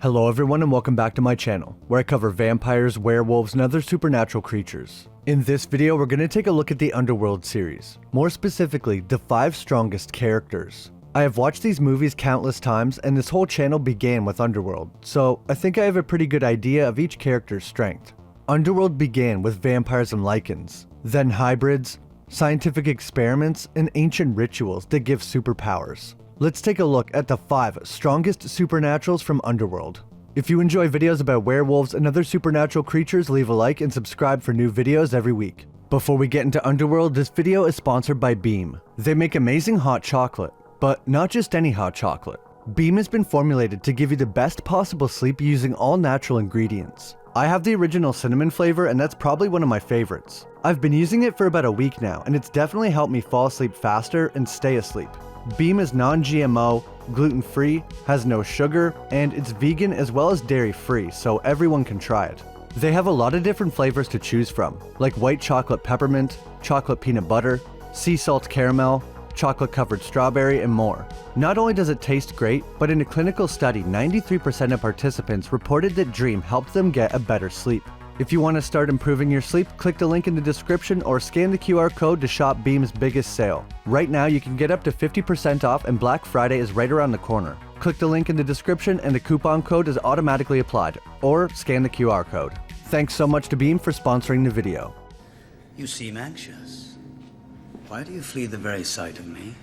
Hello everyone and welcome back to my channel, where I cover vampires, werewolves, and other supernatural creatures. In this video, we're going to take a look at the Underworld series, more specifically, the 5 strongest characters. I have watched these movies countless times, and this whole channel began with Underworld, so I think I have a pretty good idea of each character's strength. Underworld began with vampires and lycans, then hybrids, scientific experiments, and ancient rituals that give superpowers. Let's take a look at the 5 strongest supernaturals from Underworld. If you enjoy videos about werewolves and other supernatural creatures, leave a like and subscribe for new videos every week. Before we get into Underworld, this video is sponsored by Beam. They make amazing hot chocolate, but not just any hot chocolate. Beam has been formulated to give you the best possible sleep using all natural ingredients. I have the original cinnamon flavor, and that's probably one of my favorites. I've been using it for about a week now, and it's definitely helped me fall asleep faster and stay asleep. Beam is non-GMO, gluten-free, has no sugar, and it's vegan as well as dairy-free, so everyone can try it. They have a lot of different flavors to choose from, like white chocolate peppermint, chocolate peanut butter, sea salt caramel, chocolate covered strawberry, and more. Not only does it taste great, but in a clinical study, 93% of participants reported that Dream helped them get a better sleep. If you want to start improving your sleep, click the link in the description or scan the QR code to shop Beam's biggest sale. Right now, you can get up to 50% off, and Black Friday is right around the corner. Click the link in the description and the coupon code is automatically applied, or scan the QR code. Thanks so much to Beam for sponsoring the video. You seem anxious. Why do you flee the very sight of me?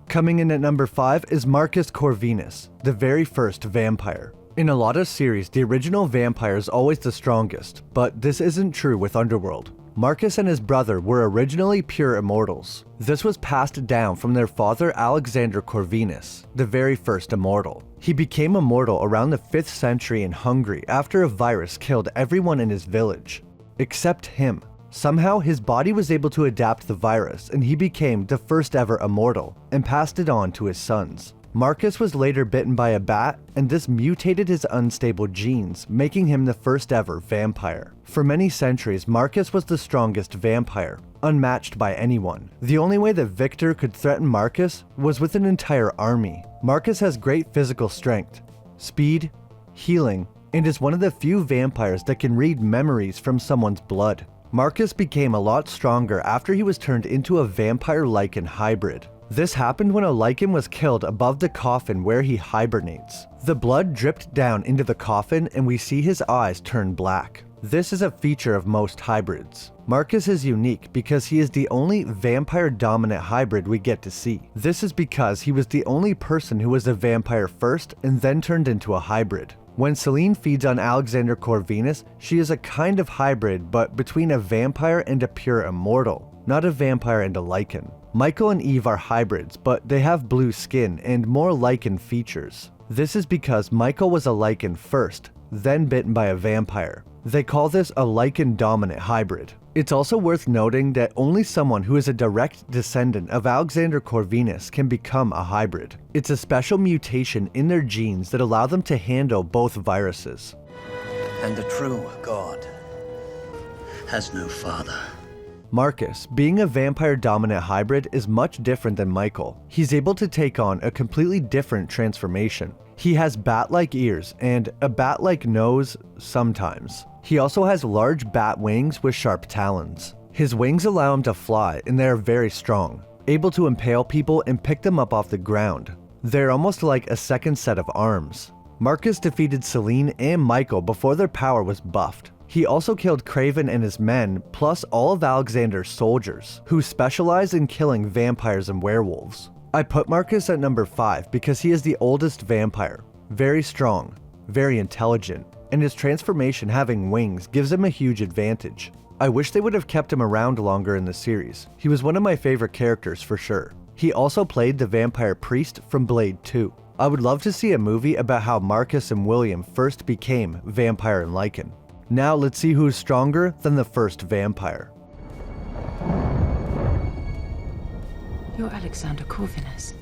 Coming in at number 5 is Marcus Corvinus, the very first vampire. In a lot of series, the original vampire is always the strongest, but this isn't true with Underworld. Marcus and his brother were originally pure immortals. This was passed down from their father Alexander Corvinus, the very first immortal. He became immortal around the 5th century in Hungary after a virus killed everyone in his village, except him. Somehow his body was able to adapt the virus, and he became the first ever immortal and passed it on to his sons. Marcus was later bitten by a bat, and this mutated his unstable genes, making him the first ever vampire. For many centuries, Marcus was the strongest vampire, unmatched by anyone. The only way that Victor could threaten Marcus was with an entire army. Marcus has great physical strength, speed, healing, and is one of the few vampires that can read memories from someone's blood. Marcus became a lot stronger after he was turned into a vampire-lycan hybrid. This happened when a lycan was killed above the coffin where he hibernates. The blood dripped down into the coffin and we see his eyes turn black. This is a feature of most hybrids. Marcus is unique because he is the only vampire-dominant hybrid we get to see. This is because he was the only person who was a vampire first and then turned into a hybrid. When Celine feeds on Alexander Corvinus, she is a kind of hybrid, but between a vampire and a pure immortal, not a vampire and a lycan. Michael and Eve are hybrids, but they have blue skin and more lycan features. This is because Michael was a lycan first, then bitten by a vampire. They call this a lycan-dominant hybrid. It's also worth noting that only someone who is a direct descendant of Alexander Corvinus can become a hybrid. It's a special mutation in their genes that allow them to handle both viruses. And the true God has no father. Marcus, being a vampire-dominant hybrid, is much different than Michael. He's able to take on a completely different transformation. He has bat-like ears and a bat-like nose sometimes. He also has large bat wings with sharp talons. His wings allow him to fly, and they are very strong, able to impale people and pick them up off the ground. They're almost like a second set of arms. Marcus defeated Celine and Michael before their power was buffed. He also killed Craven and his men, plus all of Alexander's soldiers, who specialize in killing vampires and werewolves. I put Marcus at number 5 because he is the oldest vampire, very strong, very intelligent, and his transformation having wings gives him a huge advantage. I wish they would have kept him around longer in the series. He was one of my favorite characters for sure. He also played the vampire priest from Blade 2. I would love to see a movie about how Marcus and William first became vampire and lycan. Now let's see who's stronger than the first vampire. You're Alexander Corvinus.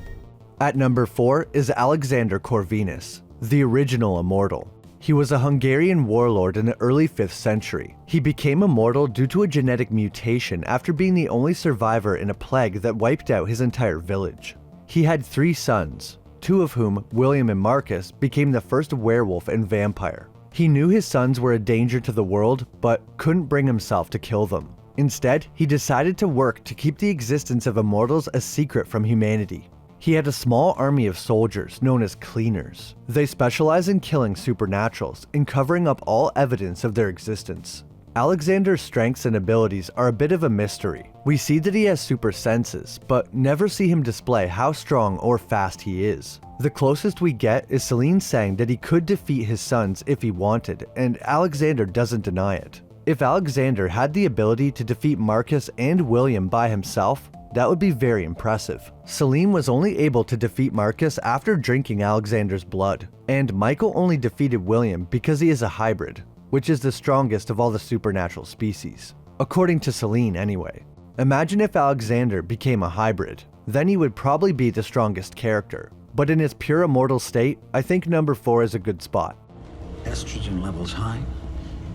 At number 4 is Alexander Corvinus, the original immortal. He was a Hungarian warlord in the early 5th century. He became immortal due to a genetic mutation after being the only survivor in a plague that wiped out his entire village. He had 3 sons, two of whom, William and Marcus, became the first werewolf and vampire. He knew his sons were a danger to the world, but couldn't bring himself to kill them. Instead, he decided to work to keep the existence of Immortals a secret from humanity. He had a small army of soldiers known as cleaners. They specialize in killing supernaturals and covering up all evidence of their existence. Alexander's strengths and abilities are a bit of a mystery. We see that he has super senses, but never see him display how strong or fast he is. The closest we get is Selene saying that he could defeat his sons if he wanted, and Alexander doesn't deny it. If Alexander had the ability to defeat Marcus and William by himself, that would be very impressive. Selene was only able to defeat Marcus after drinking Alexander's blood, and Michael only defeated William because he is a hybrid, which is the strongest of all the supernatural species. According to Selene anyway. Imagine if Alexander became a hybrid, then he would probably be the strongest character. But in his pure immortal state, I think number 4 is a good spot. Estrogen levels high.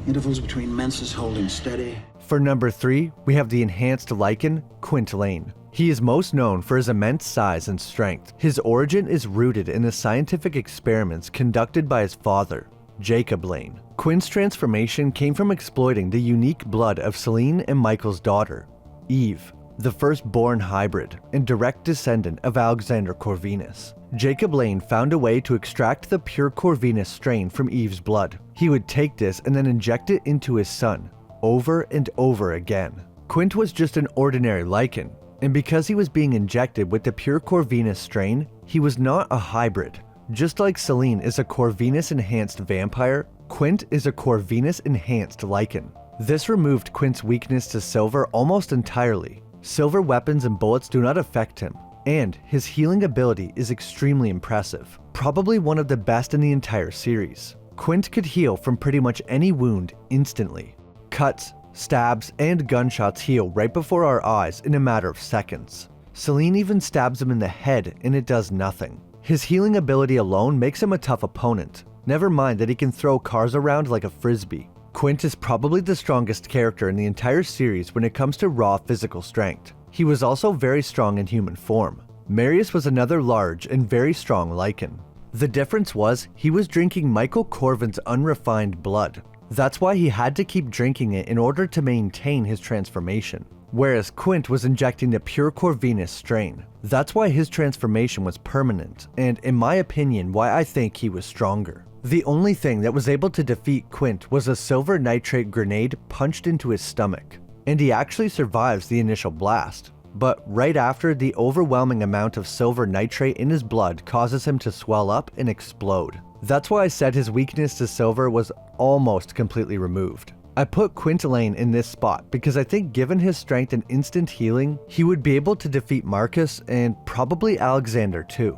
Intervals between menses holding steady. For number 3, we have the enhanced Lycan, Quint Lane. He is most known for his immense size and strength. His origin is rooted in the scientific experiments conducted by his father, Jacob Lane. Quint's transformation came from exploiting the unique blood of Selene and Michael's daughter, Eve, the firstborn hybrid and direct descendant of Alexander Corvinus. Jacob Lane found a way to extract the pure Corvinus strain from Eve's blood. He would take this and then inject it into his son, over and over again. Quint was just an ordinary Lycan, and because he was being injected with the pure Corvinus strain, he was not a hybrid. Just like Selene is a Corvinus-enhanced vampire, Quint is a Corvinus-enhanced Lycan. This removed Quint's weakness to silver almost entirely. Silver weapons and bullets do not affect him, and his healing ability is extremely impressive, probably one of the best in the entire series. Quint could heal from pretty much any wound instantly. Cuts, stabs, and gunshots heal right before our eyes in a matter of seconds. Selene even stabs him in the head and it does nothing. His healing ability alone makes him a tough opponent, never mind that he can throw cars around like a frisbee. Quint is probably the strongest character in the entire series when it comes to raw physical strength. He was also very strong in human form. Marius was another large and very strong Lycan. The difference was he was drinking Michael Corvin's unrefined blood. That's why he had to keep drinking it in order to maintain his transformation. Whereas Quint was injecting the pure Corvinus strain. That's why his transformation was permanent, and in my opinion, why I think he was stronger. The only thing that was able to defeat Quint was a silver nitrate grenade punched into his stomach, and he actually survives the initial blast. But right after, the overwhelming amount of silver nitrate in his blood causes him to swell up and explode. That's why I said his weakness to silver was almost completely removed. I put Quint Lane in this spot because I think given his strength and instant healing, he would be able to defeat Marcus and probably Alexander too.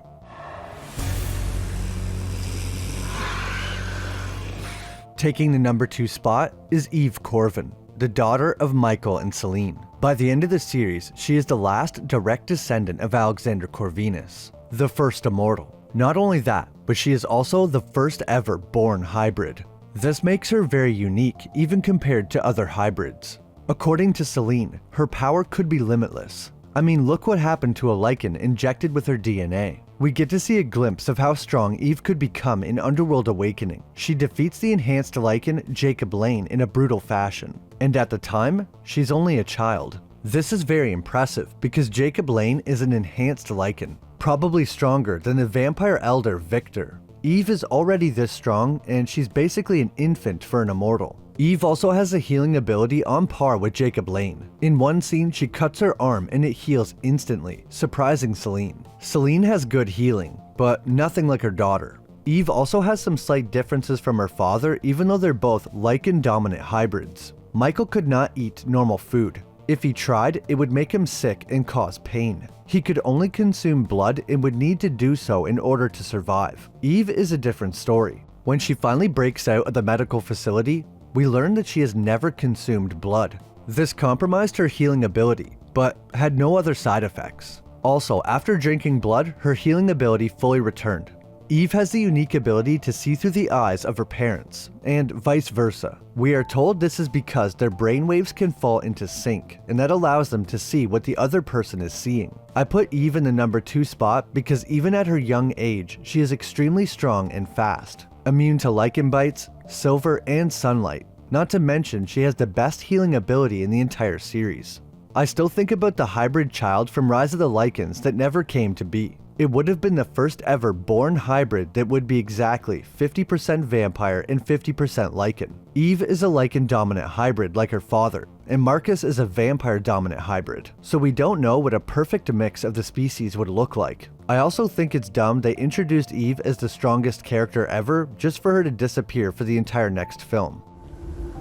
Taking the number 2 spot is Eve Corvin, the daughter of Michael and Selene. By the end of the series, she is the last direct descendant of Alexander Corvinus, the first immortal. Not only that, but she is also the first ever born hybrid. This makes her very unique even compared to other hybrids. According to Selene, her power could be limitless. I mean, look what happened to a Lycan injected with her DNA. We get to see a glimpse of how strong Eve could become in Underworld Awakening. She defeats the enhanced Lycan Jacob Lane in a brutal fashion, and at the time, she's only a child. This is very impressive because Jacob Lane is an enhanced Lycan, probably stronger than the vampire elder Victor. Eve is already this strong, and she's basically an infant for an immortal. Eve also has a healing ability on par with Jacob Lane. In one scene, she cuts her arm and it heals instantly, surprising Selene. Selene has good healing, but nothing like her daughter. Eve also has some slight differences from her father, even though they're both Lycan-dominant hybrids. Michael could not eat normal food. If he tried, it would make him sick and cause pain. He could only consume blood and would need to do so in order to survive. Eve is a different story. When she finally breaks out of the medical facility, we learn that she has never consumed blood. This compromised her healing ability, but had no other side effects. Also, after drinking blood, her healing ability fully returned. Eve has the unique ability to see through the eyes of her parents, and vice versa. We are told this is because their brainwaves can fall into sync, and that allows them to see what the other person is seeing. I put Eve in the number 2 spot because even at her young age, she is extremely strong and fast, immune to lichen bites, silver, and sunlight. Not to mention, she has the best healing ability in the entire series. I still think about the hybrid child from Rise of the Lycans that never came to be. It would have been the first ever born hybrid that would be exactly 50% vampire and 50% lichen. Eve is a lichen dominant hybrid like her father, and Marcus is a vampire dominant hybrid, so we don't know what a perfect mix of the species would look like. I also think it's dumb they introduced Eve as the strongest character ever just for her to disappear for the entire next film.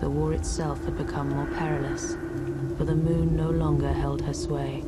The war itself had become more perilous, for the moon no longer held her sway.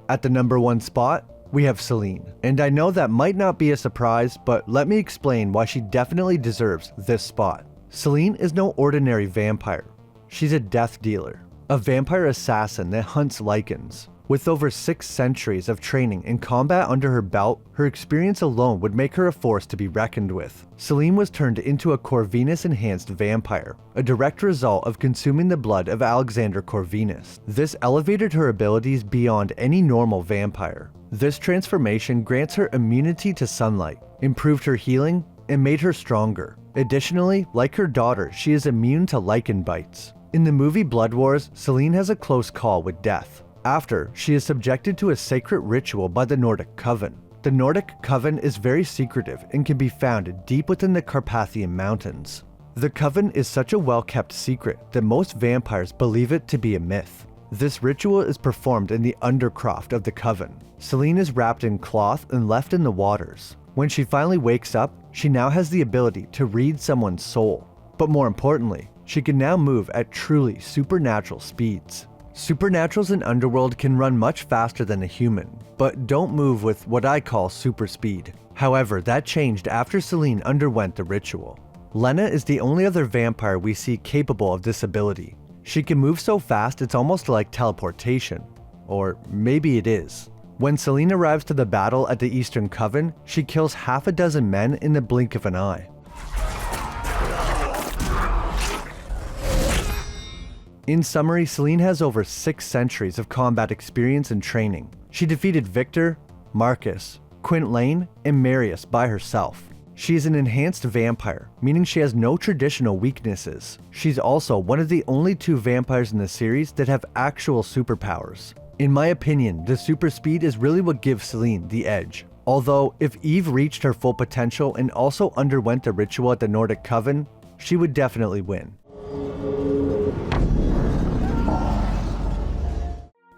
At the number 1 spot, we have Celine, and I know that might not be a surprise, but let me explain why she definitely deserves this spot. Celine is no ordinary vampire. She's a death dealer, a vampire assassin that hunts lichens. With over 6 centuries of training and combat under her belt, her experience alone would make her a force to be reckoned with. Celine was turned into a Corvinus-enhanced vampire, a direct result of consuming the blood of Alexander Corvinus. This elevated her abilities beyond any normal vampire. This transformation grants her immunity to sunlight, improved her healing, and made her stronger. Additionally, like her daughter, she is immune to lichen bites. In the movie Blood Wars, Celine has a close call with death. After, she is subjected to a sacred ritual by the Nordic Coven. The Nordic Coven is very secretive and can be found deep within the Carpathian Mountains. The Coven is such a well-kept secret that most vampires believe it to be a myth. This ritual is performed in the undercroft of the Coven. Celine is wrapped in cloth and left in the waters. When she finally wakes up, she now has the ability to read someone's soul. But more importantly, she can now move at truly supernatural speeds. Supernaturals in Underworld can run much faster than a human, but don't move with what I call super speed. However, that changed after Celine underwent the ritual. Lena is the only other vampire we see capable of this ability. She can move so fast it's almost like teleportation. Or maybe it is. When Celine arrives to the battle at the Eastern Coven, she kills half a dozen men in the blink of an eye. In summary, Celine has over 6 centuries of combat experience and training. She defeated Victor, Marcus, Quint Lane, and Marius by herself. She is an enhanced vampire, meaning she has no traditional weaknesses. She's also one of the only 2 vampires in the series that have actual superpowers. In my opinion, the super speed is really what gives Celine the edge. Although, if Eve reached her full potential and also underwent the ritual at the Nordic Coven, she would definitely win.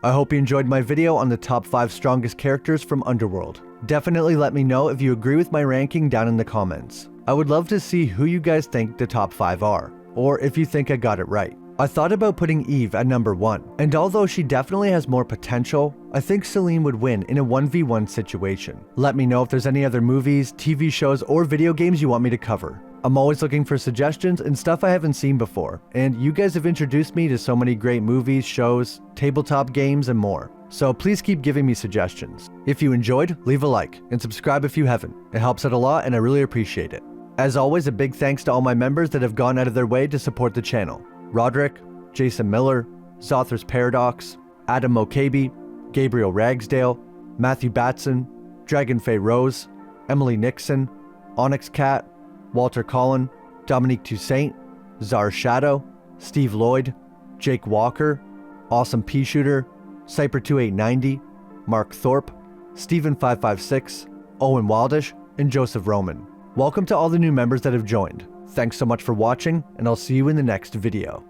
I hope you enjoyed my video on the top 5 strongest characters from Underworld. Definitely let me know if you agree with my ranking down in the comments. I would love to see who you guys think the top 5 are, or if you think I got it right. I thought about putting Eve at number 1, and although she definitely has more potential, I think Celine would win in a 1v1 situation. Let me know if there's any other movies, TV shows, or video games you want me to cover. I'm always looking for suggestions and stuff I haven't seen before, and you guys have introduced me to so many great movies, shows, tabletop games, and more. So please keep giving me suggestions. If you enjoyed, leave a like, and subscribe if you haven't. It helps out a lot and I really appreciate it. As always, a big thanks to all my members that have gone out of their way to support the channel. Roderick, Jason Miller, Zother's Paradox, Adam Mokabe, Gabriel Ragsdale, Matthew Batson, Dragonfey Rose, Emily Nixon, Onyx Cat, Walter Collin, Dominique Toussaint, Czar Shadow, Steve Lloyd, Jake Walker, Awesome Pea Shooter, Cyper2890, Mark Thorpe, Steven556, Owen Wildish, and Joseph Roman. Welcome to all the new members that have joined. Thanks so much for watching, and I'll see you in the next video.